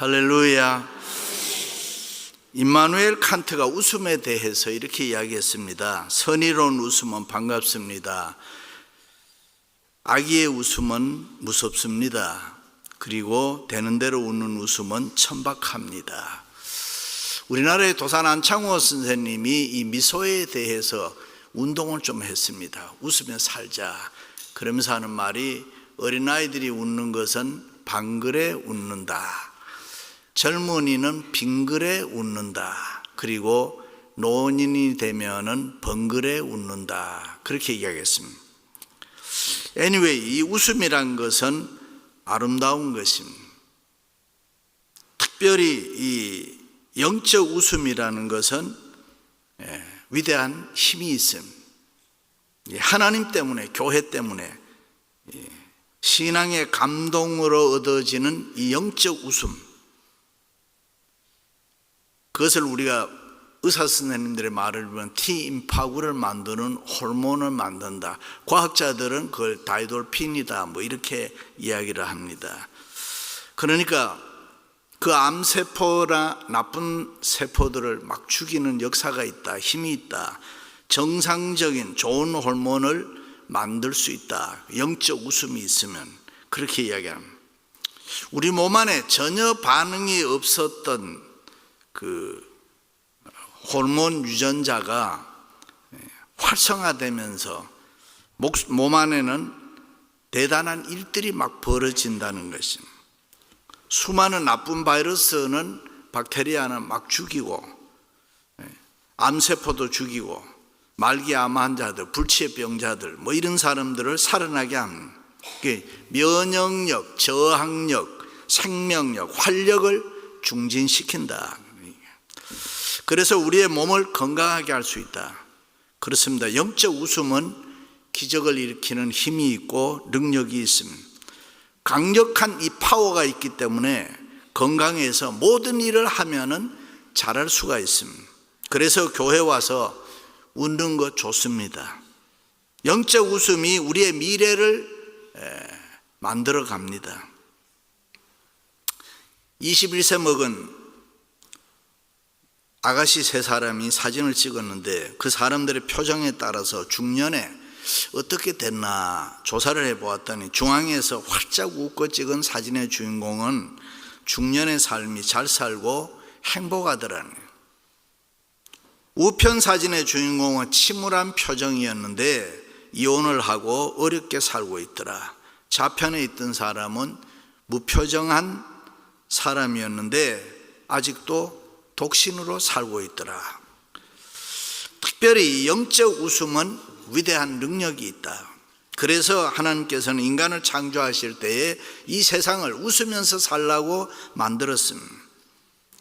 할렐루야. 임마누엘 칸트가 웃음에 대해서 이렇게 이야기했습니다. 선의로운 웃음은 반갑습니다. 악의의 웃음은 무섭습니다. 그리고 되는 대로 웃는 웃음은 천박합니다. 우리나라의 도산 안창호 선생님이 이 미소에 대해서 운동을 좀 했습니다. 웃으며 살자. 그러면서 하는 말이 어린아이들이 웃는 것은 방글에 웃는다. 젊은이는 빙글에 웃는다. 그리고 노인이 되면은 번글에 웃는다. 그렇게 이야기했습니다. Anyway, 이 웃음이란 것은 아름다운 것입니다. 특별히 이 영적 웃음이라는 것은 위대한 힘이 있습니다. 하나님 때문에, 교회 때문에 신앙의 감동으로 얻어지는 이 영적 웃음, 그것을 우리가 의사 선생님들의 말을 보면 T임파구를 만드는 호르몬을 만든다. 과학자들은 그걸 다이돌핀이다 뭐 이렇게 이야기를 합니다. 그러니까 그 암세포나 나쁜 세포들을 막 죽이는 역사가 있다, 힘이 있다. 정상적인 좋은 호르몬을 만들 수 있다. 영적 웃음이 있으면 그렇게 이야기합니다. 우리 몸 안에 전혀 반응이 없었던 그 호르몬 유전자가 활성화되면서 몸 안에는 대단한 일들이 막 벌어진다는 것입니다. 수많은 나쁜 바이러스는 박테리아는 막 죽이고 암세포도 죽이고 말기암 환자들, 불치병자들 뭐 이런 사람들을 살아나게 합니다. 면역력, 저항력, 생명력, 활력을 중진시킨다. 그래서 우리의 몸을 건강하게 할 수 있다. 그렇습니다. 영적 웃음은 기적을 일으키는 힘이 있고 능력이 있습니다. 강력한 이 파워가 있기 때문에 건강해서 모든 일을 하면은 잘할 수가 있습니다. 그래서 교회 와서 웃는 거 좋습니다. 영적 웃음이 우리의 미래를 만들어 갑니다. 21세 먹은 아가씨 세 사람이 사진을 찍었는데 그 사람들의 표정에 따라서 중년에 어떻게 됐나 조사를 해보았더니 중앙에서 활짝 웃고 찍은 사진의 주인공은 중년의 삶이 잘 살고 행복하더라는 거예요. 우편 사진의 주인공은 침울한 표정이었는데 이혼을 하고 어렵게 살고 있더라. 좌편에 있던 사람은 무표정한 사람이었는데 아직도 독신으로 살고 있더라. 특별히 영적 웃음은 위대한 능력이 있다. 그래서 하나님께서는 인간을 창조하실 때에 이 세상을 웃으면서 살라고 만들었습니다.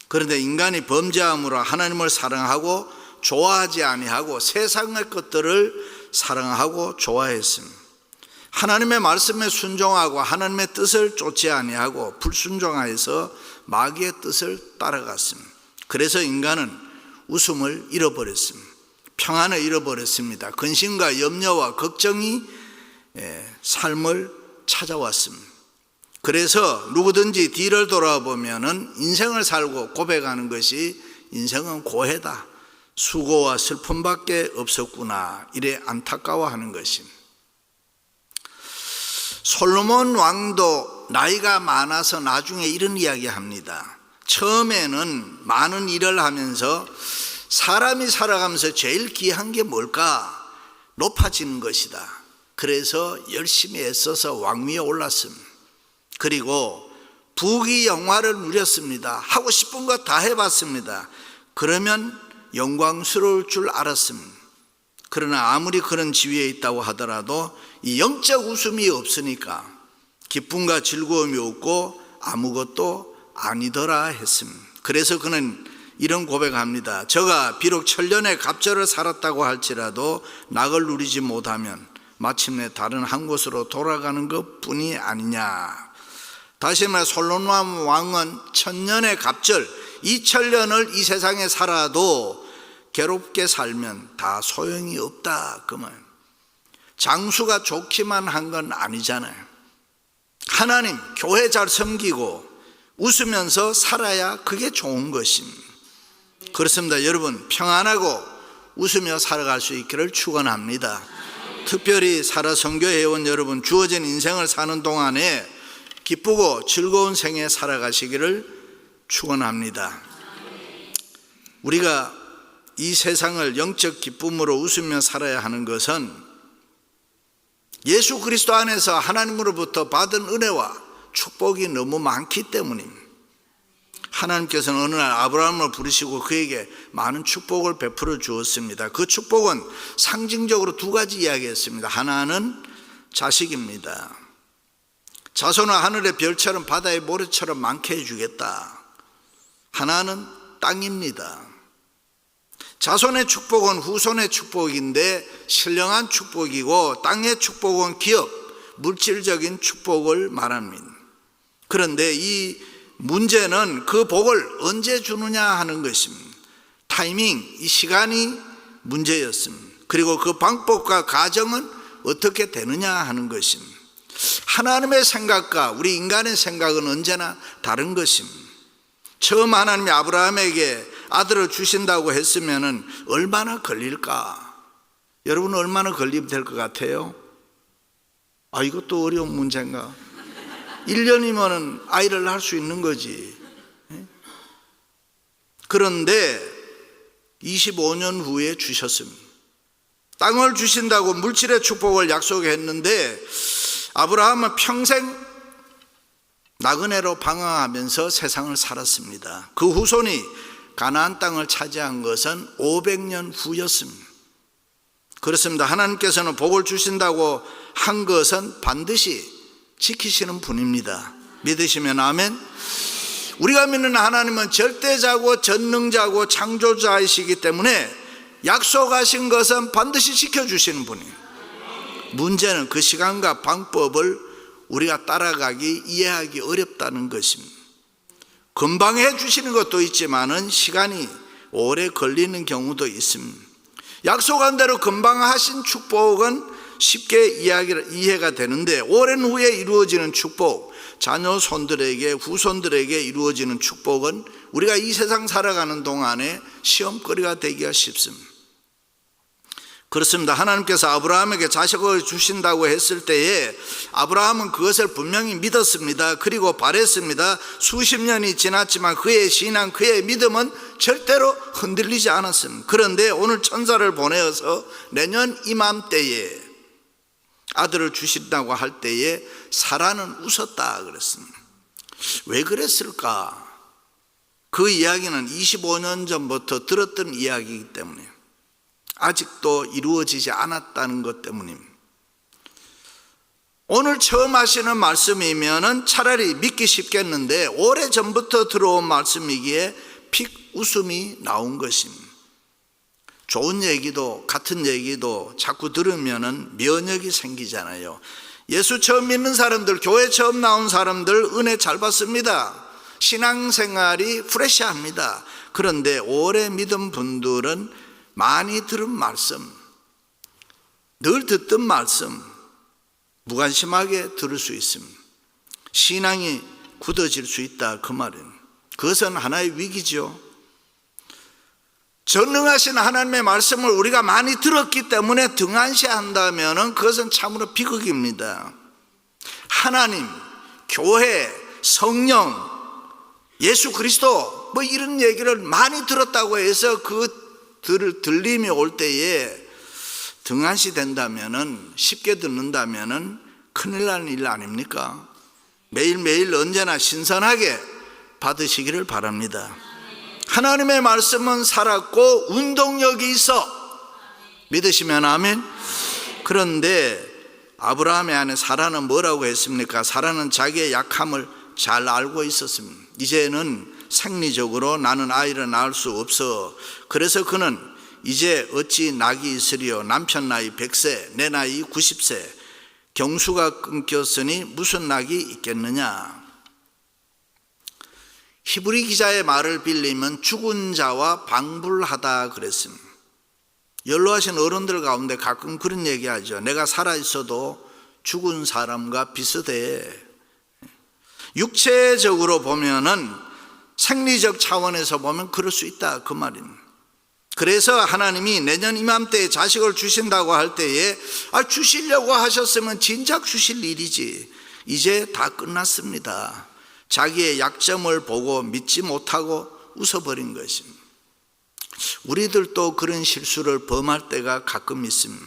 그런데 인간이 범죄함으로 하나님을 사랑하고 좋아하지 아니하고 세상의 것들을 사랑하고 좋아했습니다. 하나님의 말씀에 순종하고 하나님의 뜻을 쫓지 아니하고 불순종하여서 마귀의 뜻을 따라갔습니다. 그래서 인간은 웃음을 잃어버렸습니다. 평안을 잃어버렸습니다. 근심과 염려와 걱정이 삶을 찾아왔습니다. 그래서 누구든지 뒤를 돌아보면 인생을 살고 고백하는 것이 인생은 고해다. 수고와 슬픔밖에 없었구나. 이래 안타까워하는 것입니다. 솔로몬 왕도 나이가 많아서 나중에 이런 이야기 합니다. 처음에는 많은 일을 하면서 사람이 살아가면서 제일 귀한 게 뭘까? 높아지는 것이다. 그래서 열심히 애써서 왕위에 올랐습니다. 그리고 부귀영화를 누렸습니다. 하고 싶은 거 다 해봤습니다. 그러면 영광스러울 줄 알았습니다. 그러나 아무리 그런 지위에 있다고 하더라도 이 영적 웃음이 없으니까 기쁨과 즐거움이 없고 아무것도 아니더라 했습니다. 그래서 그는 이런 고백합니다. 저가 비록 천년의 갑절을 살았다고 할지라도 낙을 누리지 못하면 마침내 다른 한 곳으로 돌아가는 것뿐이 아니냐. 다시 말해 솔로몬 왕은 천년의 갑절 2000년을 이 세상에 살아도 괴롭게 살면 다 소용이 없다. 그 말. 장수가 좋기만 한 건 아니잖아요. 하나님, 교회 잘 섬기고 웃으면서 살아야 그게 좋은 것입니다. 그렇습니다. 여러분, 평안하고 웃으며 살아갈 수 있기를 축원합니다. 특별히 살아 선교회원 여러분, 주어진 인생을 사는 동안에 기쁘고 즐거운 생애 살아가시기를 축원합니다. 우리가 이 세상을 영적 기쁨으로 웃으며 살아야 하는 것은 예수 그리스도 안에서 하나님으로부터 받은 은혜와 축복이 너무 많기 때문입니다. 하나님께서는 어느 날 아브라함을 부르시고 그에게 많은 축복을 베풀어 주었습니다. 그 축복은 상징적으로 두 가지 이야기했습니다. 하나는 자식입니다. 자손을 하늘의 별처럼 바다의 모래처럼 많게 해주겠다. 하나는 땅입니다. 자손의 축복은 후손의 축복인데 신령한 축복이고, 땅의 축복은 기업, 물질적인 축복을 말합니다. 그런데 이 문제는 그 복을 언제 주느냐 하는 것입니다. 타이밍, 이 시간이 문제였습니다. 그리고 그 방법과 과정은 어떻게 되느냐 하는 것입니다. 하나님의 생각과 우리 인간의 생각은 언제나 다른 것입니다. 처음 하나님이 아브라함에게 아들을 주신다고 했으면 얼마나 걸릴까? 여러분, 얼마나 걸리면 될 것 같아요? 이것도 어려운 문제인가? 1년이면 아이를 낳을 수 있는 거지. 그런데 25년 후에 주셨습니다. 땅을 주신다고 물질의 축복을 약속했는데 아브라함은 평생 나그네로 방황하면서 세상을 살았습니다. 그 후손이 가나안 땅을 차지한 것은 500년 후였습니다. 그렇습니다. 하나님께서는 복을 주신다고 한 것은 반드시 지키시는 분입니다. 믿으시면 아멘. 우리가 믿는 하나님은 절대자고 전능자고 창조자이시기 때문에 약속하신 것은 반드시 지켜주시는 분이에요. 문제는 그 시간과 방법을 우리가 따라가기, 이해하기 어렵다는 것입니다. 금방 해주시는 것도 있지만은 시간이 오래 걸리는 경우도 있습니다. 약속한 대로 금방 하신 축복은 쉽게 이해가 되는데, 오랜 후에 이루어지는 축복, 자녀 손들에게, 후손들에게 이루어지는 축복은 우리가 이 세상 살아가는 동안에 시험거리가 되기가 쉽습니다. 그렇습니다. 하나님께서 아브라함에게 자식을 주신다고 했을 때에 아브라함은 그것을 분명히 믿었습니다. 그리고 바랬습니다. 수십 년이 지났지만 그의 신앙, 그의 믿음은 절대로 흔들리지 않았습니다. 그런데 오늘 천사를 보내어서 내년 이맘때에 아들을 주신다고 할 때에 사라는 웃었다 그랬습니다. 왜 그랬을까? 그 이야기는 25년 전부터 들었던 이야기이기 때문에 아직도 이루어지지 않았다는 것 때문입니다. 오늘 처음 하시는 말씀이면 차라리 믿기 쉽겠는데 오래전부터 들어온 말씀이기에 픽 웃음이 나온 것입니다. 좋은 얘기도, 같은 얘기도 자꾸 들으면 면역이 생기잖아요. 예수 처음 믿는 사람들, 교회 처음 나온 사람들 은혜 잘 받습니다. 신앙생활이 프레시합니다. 그런데 오래 믿은 분들은 많이 들은 말씀, 늘 듣던 말씀 무관심하게 들을 수 있습니다. 신앙이 굳어질 수 있다, 그 말은. 그것은 하나의 위기죠. 전능하신 하나님의 말씀을 우리가 많이 들었기 때문에 등한시한다면 그것은 참으로 비극입니다. 하나님, 교회, 성령, 예수 그리스도 이런 얘기를 많이 들었다고 해서 그 들림이 올 때에 등한시 된다면, 쉽게 듣는다면 큰일 나는 일 아닙니까? 매일매일 언제나 신선하게 받으시기를 바랍니다. 하나님의 말씀은 살았고 운동력이 있어. 믿으시면 아멘. 그런데 아브라함의 아내 사라는 뭐라고 했습니까? 사라는 자기의 약함을 잘 알고 있었습니다. 이제는 생리적으로 나는 아이를 낳을 수 없어. 그래서 그는 이제 어찌 낙이 있으리요? 남편 나이 100세, 내 나이 90세, 경수가 끊겼으니 무슨 낙이 있겠느냐? 히브리 기자의 말을 빌리면 죽은 자와 방불하다 그랬습니다. 연로하신 어른들 가운데 가끔 그런 얘기하죠. 내가 살아있어도 죽은 사람과 비슷해. 육체적으로 보면은 생리적 차원에서 보면 그럴 수 있다 그 말입니다. 그래서 하나님이 내년 이맘때에 자식을 주신다고 할 때에 주시려고 하셨으면 진작 주실 일이지, 이제 다 끝났습니다. 자기의 약점을 보고 믿지 못하고 웃어버린 것입니다. 우리들도 그런 실수를 범할 때가 가끔 있습니다.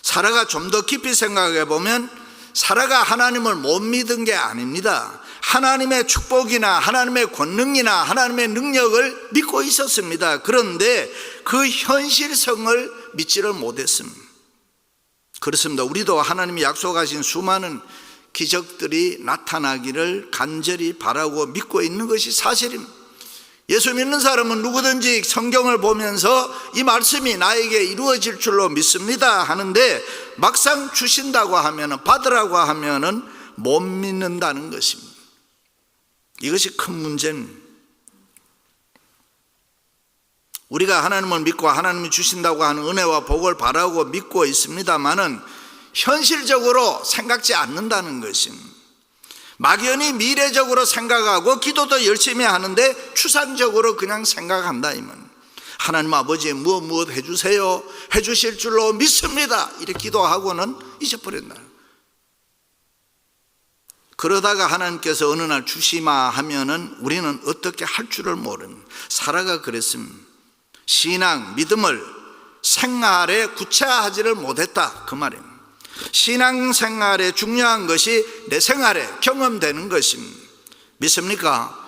사라가 좀 더 깊이 생각해 보면 사라가 하나님을 못 믿은 게 아닙니다. 하나님의 축복이나 하나님의 권능이나 하나님의 능력을 믿고 있었습니다. 그런데 그 현실성을 믿지를 못했습니다. 그렇습니다. 우리도 하나님이 약속하신 수많은 기적들이 나타나기를 간절히 바라고 믿고 있는 것이 사실입니다. 예수 믿는 사람은 누구든지 성경을 보면서 이 말씀이 나에게 이루어질 줄로 믿습니다 하는데, 막상 주신다고 하면, 받으라고 하면 못 믿는다는 것입니다. 이것이 큰 문제입니다. 우리가 하나님을 믿고 하나님이 주신다고 하는 은혜와 복을 바라고 믿고 있습니다마는 현실적으로 생각지 않는다는 것입니다. 막연히 미래적으로 생각하고 기도도 열심히 하는데 추상적으로 그냥 생각한다 이 말. 하나님 아버지 무엇 해주세요, 해주실 줄로 믿습니다 이렇게 기도하고는 잊어버린다. 그러다가 하나님께서 어느 날 주시마 하면은 우리는 어떻게 할 줄을 모르는, 사라가 그랬습니다. 신앙, 믿음을 생활에 구체화하지를 못했다 그 말입니다. 신앙생활에 중요한 것이 내 생활에 경험되는 것입니다. 믿습니까?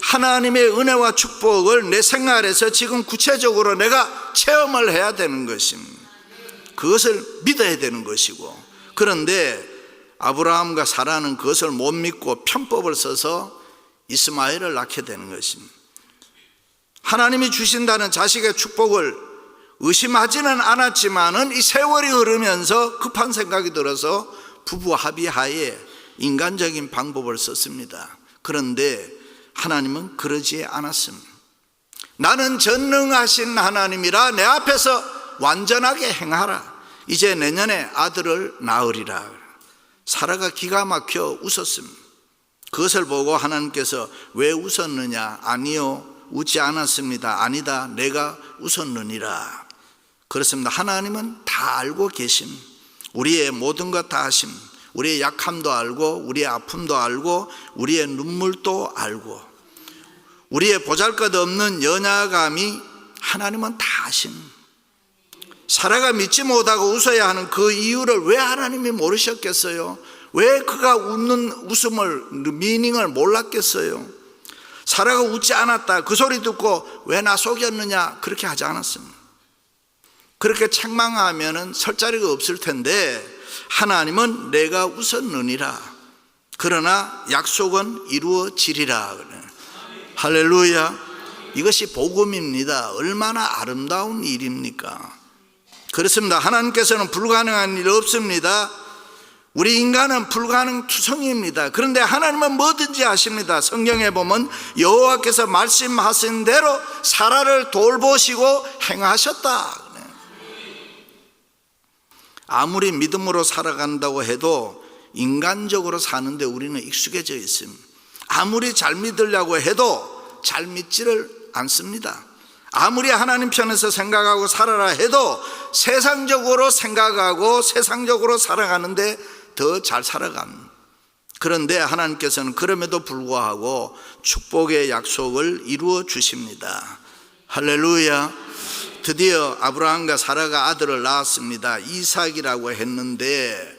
하나님의 은혜와 축복을 내 생활에서 지금 구체적으로 내가 체험을 해야 되는 것입니다. 그것을 믿어야 되는 것이고, 그런데 아브라함과 사라는 그것을 못 믿고 편법을 써서 이스마엘을 낳게 되는 것입니다. 하나님이 주신다는 자식의 축복을 의심하지는 않았지만은 이 세월이 흐르면서 급한 생각이 들어서 부부 합의하에 인간적인 방법을 썼습니다. 그런데 하나님은 그러지 않았습니다. 나는 전능하신 하나님이라 내 앞에서 완전하게 행하라. 이제 내년에 아들을 낳으리라. 사라가 기가 막혀 웃었습니다. 그것을 보고 하나님께서 왜 웃었느냐? 아니요, 웃지 않았습니다. 아니다, 내가 웃었느니라. 그렇습니다. 하나님은 다 알고 계심. 우리의 모든 것 다 아심. 우리의 약함도 알고, 우리의 아픔도 알고, 우리의 눈물도 알고, 우리의 보잘것없는 연약함이 하나님은 다 아심. 사라가 믿지 못하고 웃어야 하는 그 이유를 왜 하나님이 모르셨겠어요? 왜 그가 웃는 웃음을, 미닝을 몰랐겠어요? 사라가 웃지 않았다 그 소리 듣고 왜 나 속였느냐 그렇게 하지 않았습니다. 그렇게 책망하면 설 자리가 없을 텐데 하나님은 내가 웃었느니라. 그러나 약속은 이루어지리라. 할렐루야. 이것이 복음입니다. 얼마나 아름다운 일입니까? 그렇습니다. 하나님께서는 불가능한 일 없습니다. 우리 인간은 불가능투성입니다. 그런데 하나님은 뭐든지 하십니다. 성경에 보면 여호와께서 말씀하신 대로 사라를 돌보시고 행하셨다. 아무리 믿음으로 살아간다고 해도 인간적으로 사는데 우리는 익숙해져 있습니다. 아무리 잘 믿으려고 해도 잘 믿지를 않습니다. 아무리 하나님 편에서 생각하고 살아라 해도 세상적으로 생각하고 세상적으로 살아가는데 더 잘 살아갑니다. 그런데 하나님께서는 그럼에도 불구하고 축복의 약속을 이루어 주십니다. 할렐루야. 드디어 아브라함과 사라가 아들을 낳았습니다. 이삭이라고 했는데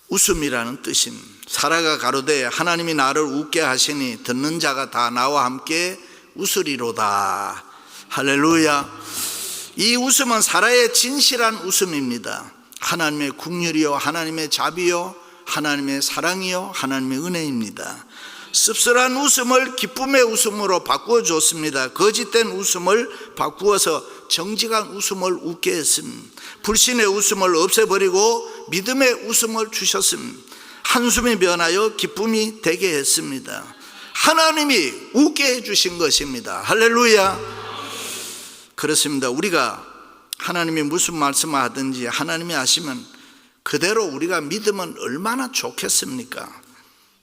웃음이라는 뜻입니다. 사라가 가로되 하나님이 나를 웃게 하시니 듣는 자가 다 나와 함께 웃으리로다. 할렐루야. 이 웃음은 사라의 진실한 웃음입니다. 하나님의 긍휼이요, 하나님의 자비요, 하나님의 사랑이요, 하나님의 은혜입니다. 씁쓸한 웃음을 기쁨의 웃음으로 바꾸어 줬습니다. 거짓된 웃음을 바꾸어서 정직한 웃음을 웃게 했습니다. 불신의 웃음을 없애버리고 믿음의 웃음을 주셨습니다. 한숨이 변하여 기쁨이 되게 했습니다. 하나님이 웃게 해주신 것입니다. 할렐루야. 그렇습니다. 우리가 하나님이 무슨 말씀을 하든지 하나님이 하시면 그대로 우리가 믿으면 얼마나 좋겠습니까?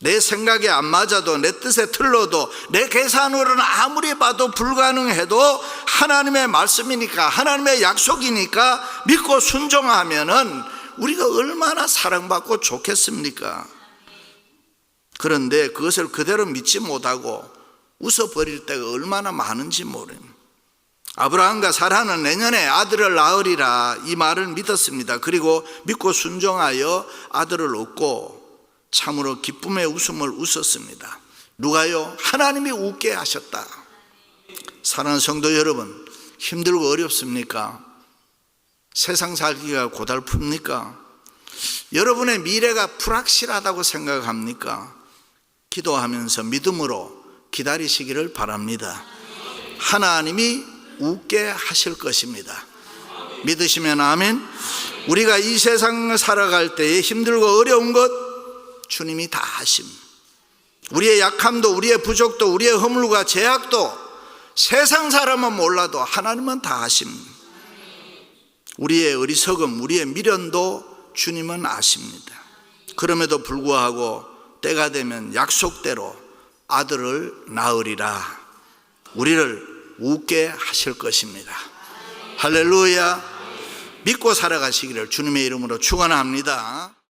내 생각에 안 맞아도, 내 뜻에 틀려도, 내 계산으로는 아무리 봐도 불가능해도 하나님의 말씀이니까, 하나님의 약속이니까 믿고 순종하면은 우리가 얼마나 사랑받고 좋겠습니까? 그런데 그것을 그대로 믿지 못하고 웃어버릴 때가 얼마나 많은지 모릅니다. 아브라함과 사라는 내년에 아들을 낳으리라 이 말을 믿었습니다. 그리고 믿고 순종하여 아들을 얻고 참으로 기쁨의 웃음을 웃었습니다. 누가요? 하나님이 웃게 하셨다. 사랑하는 성도 여러분, 힘들고 어렵습니까? 세상 살기가 고달픕니까? 여러분의 미래가 불확실하다고 생각합니까? 기도하면서 믿음으로 기다리시기를 바랍니다. 하나님이 웃게 하실 것입니다. 믿으시면 아멘. 우리가 이 세상을 살아갈 때에 힘들고 어려운 것 주님이 다 하심. 우리의 약함도, 우리의 부족도, 우리의 허물과 죄악도 세상 사람은 몰라도 하나님은 다 하심. 우리의 어리석음, 우리의 미련도 주님은 아십니다. 그럼에도 불구하고 때가 되면 약속대로 아들을 낳으리라 우리를 웃게 하실 것입니다. 할렐루야. 믿고 살아가시기를 주님의 이름으로 축원합니다.